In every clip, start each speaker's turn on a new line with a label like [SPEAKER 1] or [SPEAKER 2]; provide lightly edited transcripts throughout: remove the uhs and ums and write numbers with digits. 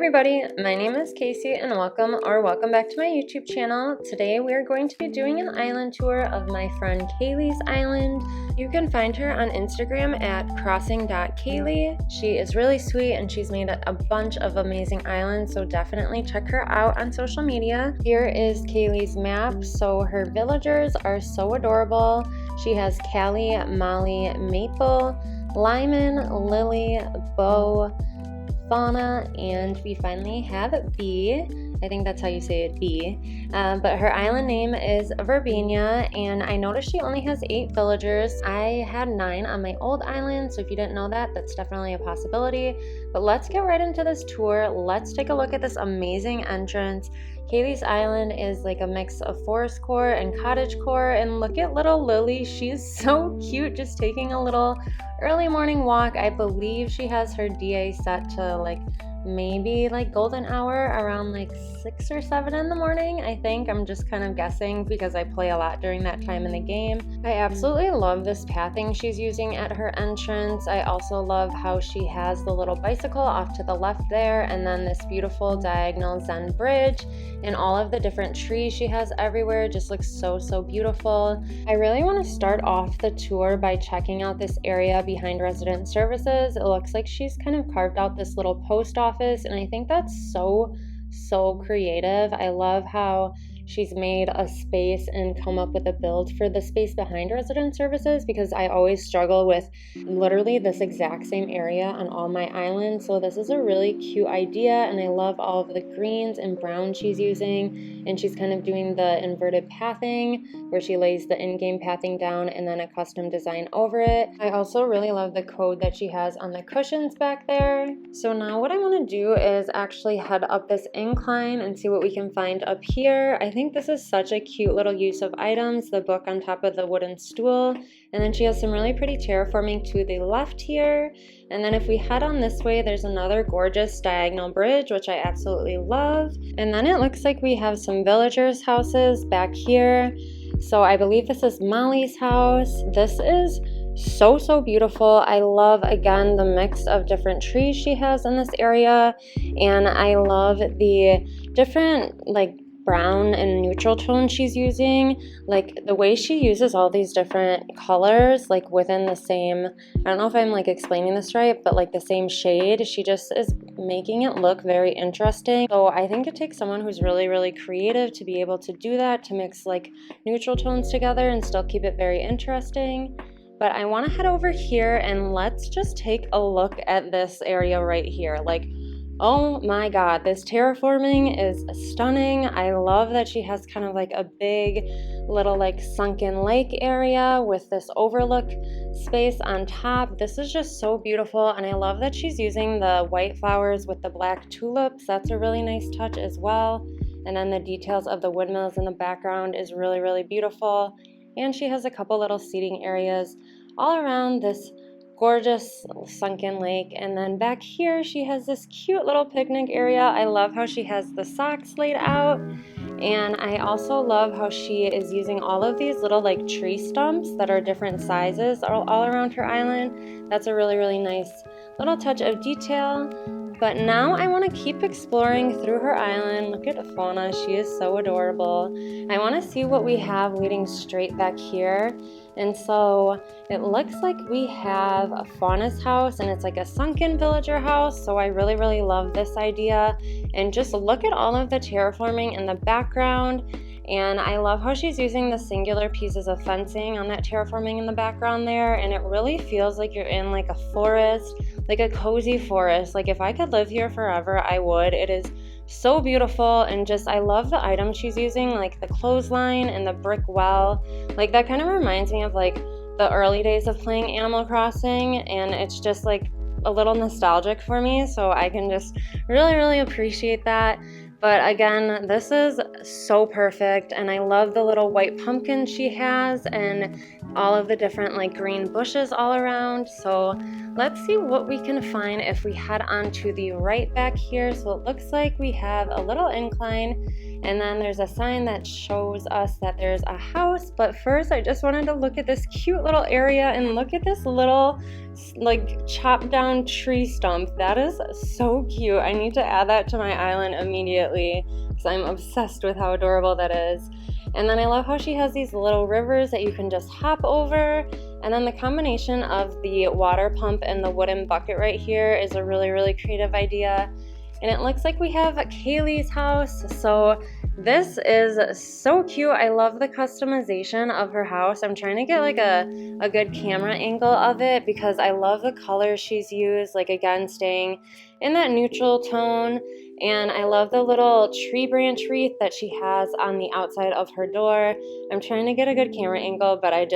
[SPEAKER 1] everybody, my name is Casey and welcome back to my YouTube channel. Today we are going to be doing an island tour of my friend Kaylee's island. You can find her on Instagram at crossing.kaylee. She is really sweet and she's made a bunch of amazing islands, so definitely check her out on social media. Here is Kaylee's map. So her villagers are so adorable. She has Callie, Molly, Maple, Lyman, Lily, Bo, Fauna, and we finally have Bee. I think that's how you say it, Bee. But her island name is Verbena, and I noticed she only has 8 villagers. I had 9 on my old island, so if you didn't know that, that's definitely a possibility. But let's get right into this tour. Let's take a look at this amazing entrance. Kaylee's island is like a mix of Forestcore and cottagecore, and look at little Lily. She's so cute, just taking a little early morning walk. I believe she has her DA set to like maybe like golden hour around like 6 or 7 in the morning. I think I'm just kind of guessing because I play a lot during that time in the game. I absolutely love this pathing she's using at her entrance. I also love how she has the little bicycle off to the left there, and then this beautiful diagonal Zen bridge, and all of the different trees she has everywhere just looks so beautiful. I really want to start off the tour by checking out this area behind resident services. It looks like she's kind of carved out this little post office, and I think that's so creative. I love how she's made a space and come up with a build for the space behind resident services, because I always struggle with literally this exact same area on all my islands. So this is a really cute idea, and I love all of the greens and browns she's using, and she's kind of doing the inverted pathing where she lays the in-game pathing down and then a custom design over it. I also really love the code that she has on the cushions back there. So now what I want to do is actually head up this incline and see what we can find up here. I think this is such a cute little use of items, the book on top of the wooden stool, and then she has some really pretty terraforming to the left here. And then if we head on this way, there's another gorgeous diagonal bridge, which I absolutely love. And then it looks like we have some villagers' houses back here. So I believe this is Molly's house. This is so beautiful. I love, again, the mix of different trees she has in this area, and I love the different like brown and neutral tone she's using. Like the way she uses all these different colors like within the same, I don't know if I'm like explaining this right, but like the same shade, she just is making it look very interesting. So I think it takes someone who's really creative to be able to do that, to mix like neutral tones together and still keep it very interesting. But I want to head over here and let's just take a look at this area right here. Like, oh my god, this terraforming is stunning. I love that she has kind of like a big little like sunken lake area with this overlook space on top. This is just so beautiful, and I love that she's using the white flowers with the black tulips. That's a really nice touch as well. And then the details of the windmills in the background is really beautiful. And she has a couple little seating areas all around this gorgeous sunken lake. And then back here she has this cute little picnic area. I love how she has the socks laid out, and I also love how she is using all of these little like tree stumps that are different sizes all around her island. That's a really nice little touch of detail. But now I want to keep exploring through her island. Look at Fauna, she is so adorable. I want to see what we have leading straight back here. And so it looks like we have a Fauna's house, and it's like a sunken villager house. So I really love this idea. And just look at all of the terraforming in the background. And I love how she's using the singular pieces of fencing on that terraforming in the background there. And it really feels like you're in like a forest, like a cozy forest. Like if I could live here forever, I would. It is so beautiful, and just I love the items she's using, like the clothesline and the brick well. Like that kind of reminds me of like the early days of playing Animal Crossing, and it's just like a little nostalgic for me, so I can just really appreciate that. But again, this is so perfect, and I love the little white pumpkin she has and all of the different like green bushes all around. So let's see what we can find if we head on to the right back here. So it looks like we have a little incline, And then there's a sign that shows us that there's a house. But first, I just wanted to look at this cute little area and look at this little like chopped down tree stump. That is so cute. I need to add that to my island immediately because I'm obsessed with how adorable that is. And then I love how she has these little rivers that you can just hop over. And then the combination of the water pump and the wooden bucket right here is a really, really creative idea. And it looks like we have Kaylee's house. So this is so cute. I love the customization of her house. I'm trying to get like a good camera angle of it because I love the colors she's used, like again staying in that neutral tone. And I love the little tree branch wreath that she has on the outside of her door. I'm trying to get a good camera angle, but I'm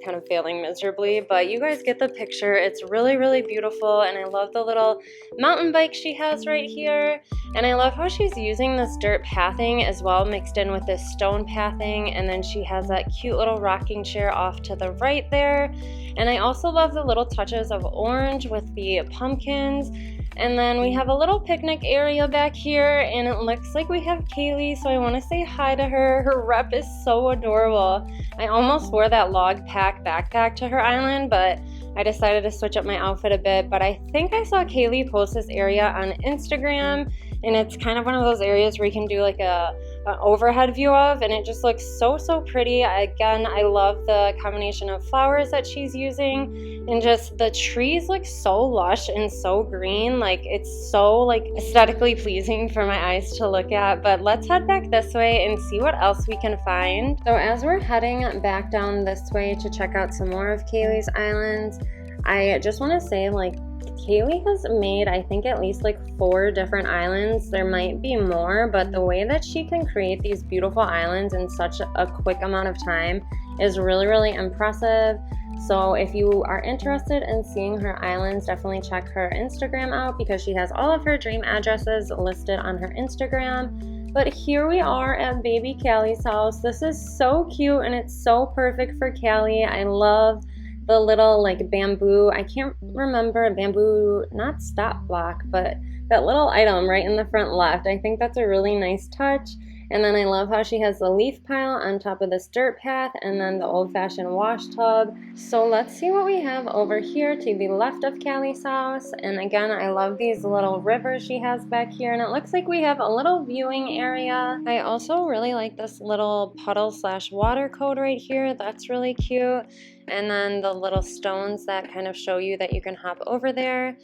[SPEAKER 1] kind of failing miserably. But you guys get the picture. It's really, really beautiful. And I love the little mountain bike she has right here. And I love how she's using this dirt pathing as well, mixed in with this stone pathing. And then she has that cute little rocking chair off to the right there. And I also love the little touches of orange with the pumpkins. And then we have a little picnic area back here, and it looks like we have Kaylee, so I want to say hi to her. Her rep is so adorable. I almost wore that log pack backpack to her island, but I decided to switch up my outfit a bit. But I think I saw Kaylee post this area on Instagram, and it's kind of one of those areas where you can do like an overhead view of, and it just looks so, so pretty. Again, I love the combination of flowers that she's using, and just the trees look so lush and so green. Like it's so like aesthetically pleasing for my eyes to look at. But let's head back this way and see what else we can find. So as we're heading back down this way to check out some more of Kaylee's islands, I just want to say, like, Kaylee has made, I think, at least like 4 different islands. There might be more, but the way that she can create these beautiful islands in such a quick amount of time is really, really impressive. So if you are interested in seeing her islands, definitely check her Instagram out because she has all of her dream addresses listed on her Instagram. But here we are at baby Kallie's house. This is so cute and it's so perfect for Callie. I love the little like bamboo, I can't remember, bamboo, not stop block, but that little item right in the front left. I think that's a really nice touch. And then I love how she has the leaf pile on top of this dirt path and then the old-fashioned wash tub. So let's see what we have over here to the left of Kallie's house. And again, I love these little rivers she has back here. And it looks like we have a little viewing area. I also really like this little puddle / water code right here. That's really cute. And then the little stones that kind of show you that you can hop over there.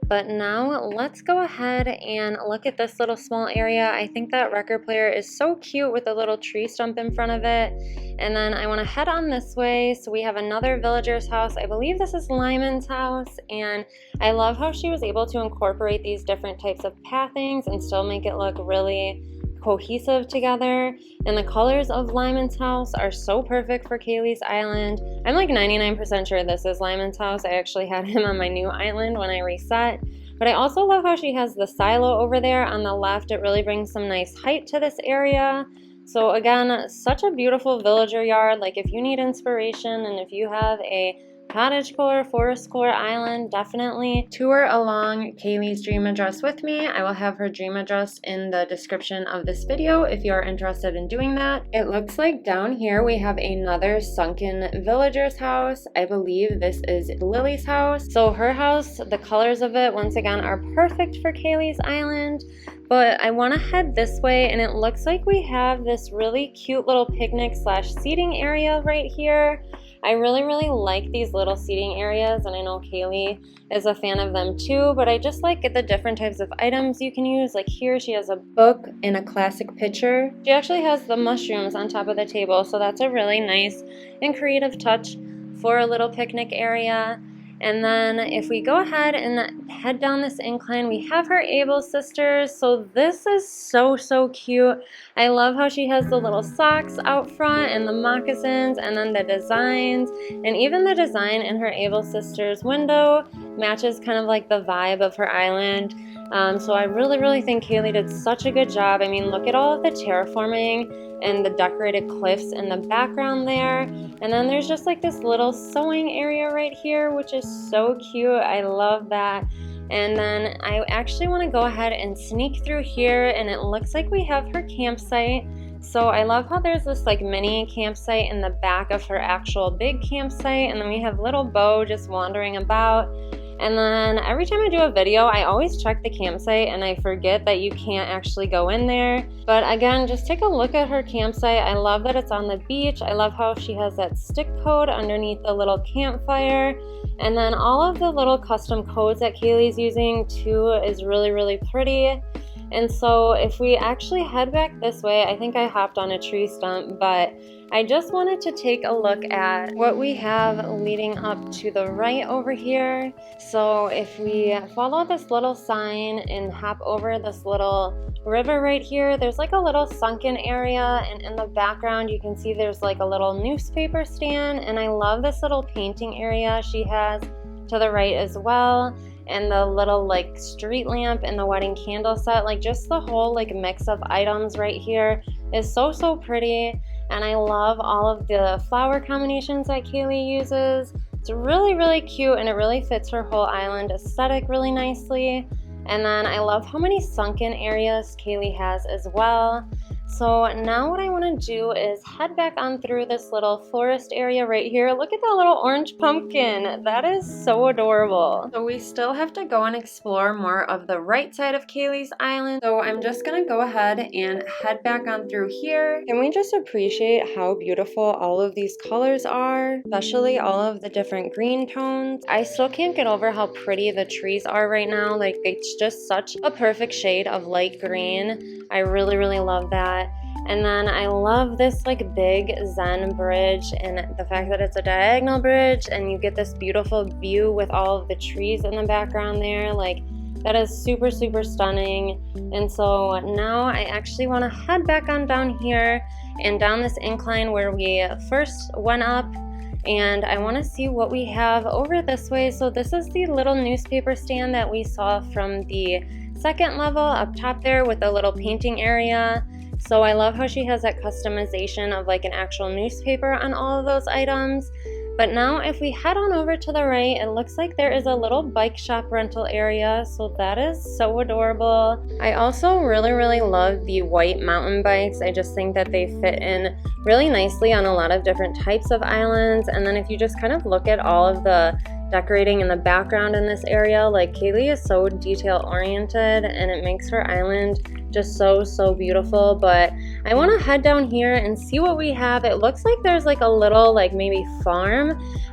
[SPEAKER 1] But now let's go ahead and look at this little small area. I think that record player is so cute with a little tree stump in front of it. And then I want to head on this way. So we have another villager's house. I believe this is Lyman's house. And I love how she was able to incorporate these different types of pathings and still make it look really cohesive together. And the colors of Lyman's house are so perfect for Kaylee's island. I'm like 99% sure this is Lyman's house. I actually had him on my new island when I reset. But I also love how she has the silo over there on the left. It really brings some nice height to this area. So again, such a beautiful villager yard. Like if you need inspiration and if you have a cottagecore, Forestcore island, definitely tour along Kaylee's dream address with me. I will have her dream address in the description of this video if you are interested in doing that. It looks like down here we have another Sunken villager's house. I believe this is Lily's house. So her house, the colors of it, once again, are perfect for Kaylee's island. But I want to head this way, and it looks like we have this really cute little picnic / seating area right here. I really, really like these little seating areas, and I know Kaylee is a fan of them too, but I just like the different types of items you can use. Like here she has a book and a classic picture. She actually has the mushrooms on top of the table, so that's a really nice and creative touch for a little picnic area. And then if we go ahead and head down this incline, we have her Able sisters. So this is so, so cute. I love how she has the little socks out front and the moccasins and then the designs. And even the design in her Able sisters window matches kind of like the vibe of her island. So I really, really think Kaylee did such a good job. I mean, look at all of the terraforming and the decorated cliffs in the background there. And then there's just like this little sewing area right here, which is so cute. I love that. And then I actually want to go ahead and sneak through here, and it looks like we have her campsite. So I love how there's this like mini campsite in the back of her actual big campsite, and then we have little Bo just wandering about. And then every time I do a video, I always check the campsite and I forget that you can't actually go in there. But again, just take a look at her campsite. I love that it's on the beach. I love how she has that stick code underneath the little campfire. And then all of the little custom codes that Kaylee's using too is really, really pretty. And so if we actually head back this way, I think I hopped on a tree stump, but I just wanted to take a look at what we have leading up to the right over here. So if we follow this little sign and hop over this little river right here, there's like a little sunken area, and in the background you can see there's like a little newspaper stand, and I love this little painting area she has to the right as well. And the little like street lamp and the wedding candle set, like just the whole like mix of items right here is so pretty. And I love all of the flower combinations that Kaylee uses. It's really cute, and it really fits her whole island aesthetic really nicely. And then I love how many sunken areas Kaylee has as well. So now what I want to do is head back on through this little forest area right here. Look at that little orange pumpkin. That is so adorable. So we still have to go and explore more of the right side of Kaylee's island. So I'm just going to go ahead and head back on through here. Can we just appreciate how beautiful all of these colors are, especially all of the different green tones? I still can't get over how pretty the trees are right now. Like, it's just such a perfect shade of light green. I really love that. And then I love this like big Zen bridge, and the fact that it's a diagonal bridge and you get this beautiful view with all of the trees in the background there. Like, that is super stunning. And so now I actually want to head back on down here and down this incline where we first went up, and I want to see what we have over this way. So this is the little newspaper stand that we saw from the second level up top there with a little painting area. So I love how she has that customization of like an actual newspaper on all of those items. But now if we head on over to the right, it looks like there is a little bike shop rental area. So that is so adorable. I also really love the white mountain bikes. I just think that they fit in really nicely on a lot of different types of islands. And then if you just kind of look at all of the decorating in the background in this area, like Kaylee is so detail oriented and it makes her island just so beautiful. But I want to head down here and see what we have. It looks like there's like a little like maybe farm.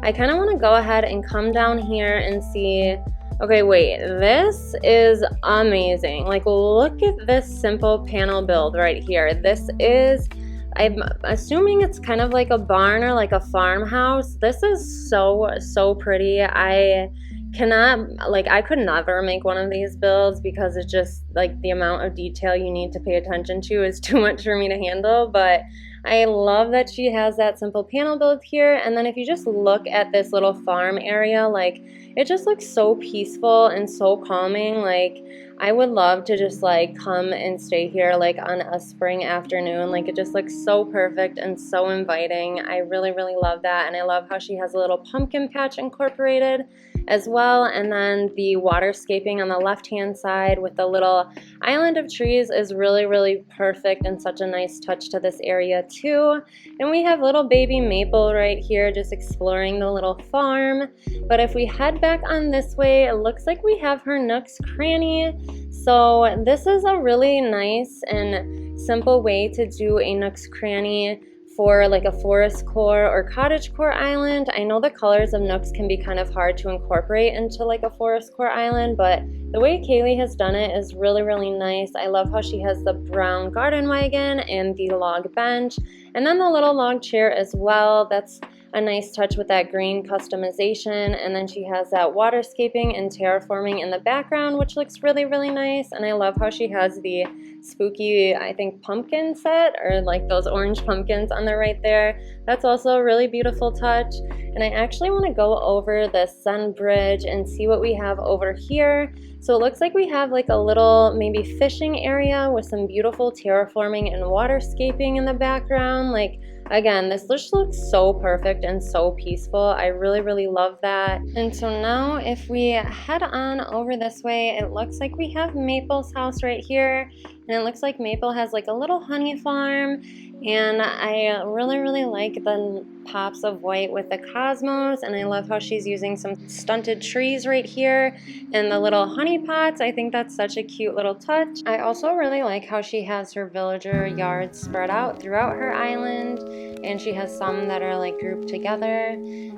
[SPEAKER 1] I kind of want to go ahead and come down here and see. Okay, wait, this is amazing. Like, look at this simple panel build right here. This is, I'm assuming it's kind of like a barn or like a farmhouse. This is so pretty. I could never make one of these builds because it's just like the amount of detail you need to pay attention to is too much for me to handle. But I love that she has that simple panel build here. And then if you just look at this little farm area, like, it just looks so peaceful and so calming. Like, I would love to just like come and stay here like on a spring afternoon. Like, it just looks so perfect and so inviting. I really love that. And I love how she has a little pumpkin patch incorporated as well. And then the waterscaping on the left hand side with the little island of trees is really perfect and such a nice touch to this area too. And we have little baby Maple right here just exploring the little farm. But if we head back on this way, it looks like we have her Nook's Cranny. So this is a really nice and simple way to do a Nook's Cranny for like a Forestcore or cottagecore island. I know the colors of Nooks can be kind of hard to incorporate into like a Forestcore island, but the way Kaylee has done it is really nice. I love how she has the brown garden wagon and the log bench, and then the little log chair as well. That's a nice touch with that green customization. And then she has that waterscaping and terraforming in the background, which looks really nice. And I love how she has the spooky, I think, pumpkin set, or like those orange pumpkins on the right there. That's also a really beautiful touch. And I actually want to go over the Sun Bridge and see what we have over here. So it looks like we have like a little maybe fishing area with some beautiful terraforming and waterscaping in the background. Like, again, this just looks so perfect and so peaceful. I really love that. And so now if we head on over this way, it looks like we have Maple's house right here. And it looks like Maple has like a little honey farm. And I really like the pops of white with the cosmos, and I love how she's using some stunted trees right here and the little honey pots. I think that's such a cute little touch. I also really like how she has her villager yards spread out throughout her island, and she has some that are like grouped together.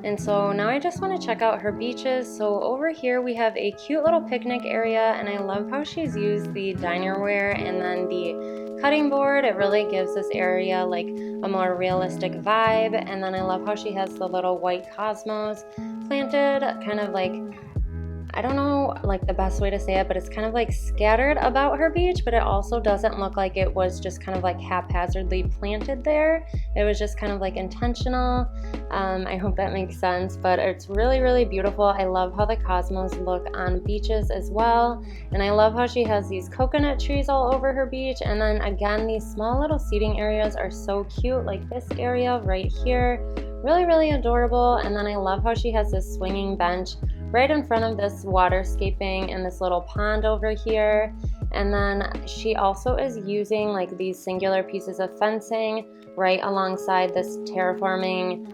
[SPEAKER 1] And so now I just want to check out her beaches. So over here we have a cute little picnic area, and I love how she's used the dinerware and then the cutting board. It really gives this area like a more realistic vibe. And then I love how she has the little white cosmos planted kind of like, I don't know like the best way to say it, but it's kind of like scattered about her beach, but it also doesn't look like it was just kind of like haphazardly planted there. It was just kind of like intentional. I hope that makes sense, but it's really beautiful. I love how the cosmos look on beaches as well. And I love how she has these coconut trees all over her beach. And then again, these small little seating areas are so cute, like this area right here. Really adorable. And then I love how she has this swinging bench right in front of this waterscaping and this little pond over here. And then she also is using like these singular pieces of fencing right alongside this terraformed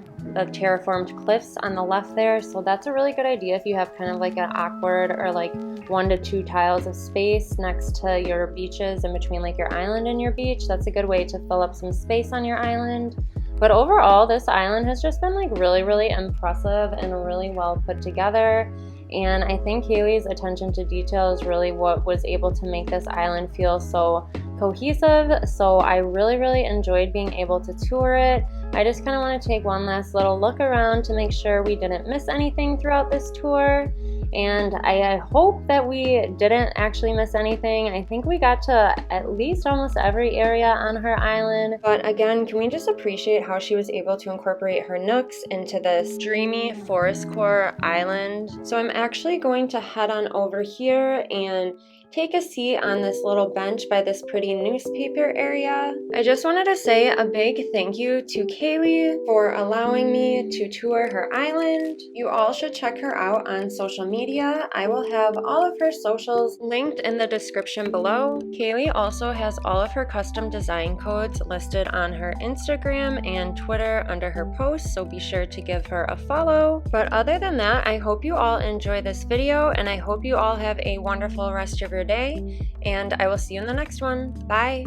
[SPEAKER 1] cliffs on the left there. So that's a really good idea if you have kind of like an awkward or like 1 to 2 tiles of space next to your beaches in between like your island and your beach. That's a good way to fill up some space on your island. But overall, this island has just been like really impressive and really well put together. And I think Kaylee's attention to detail is really what was able to make this island feel so cohesive. So I really enjoyed being able to tour it. I just kind of want to take one last little look around to make sure we didn't miss anything throughout this tour. And I hope that we didn't actually miss anything. I think we got to at least almost every area on her island. But again, can we just appreciate how she was able to incorporate her nooks into this dreamy Forestcore island. So I'm actually going to head on over here and take a seat on this little bench by this pretty newspaper area. I just wanted to say a big thank you to Kaylee for allowing me to tour her island. You all should check her out on social media. I will have all of her socials linked in the description below. Kaylee also has all of her custom design codes listed on her Instagram and Twitter under her posts, so be sure to give her a follow. But other than that, I hope you all enjoy this video, and I hope you all have a wonderful rest of your day, and I will see you in the next one. Bye!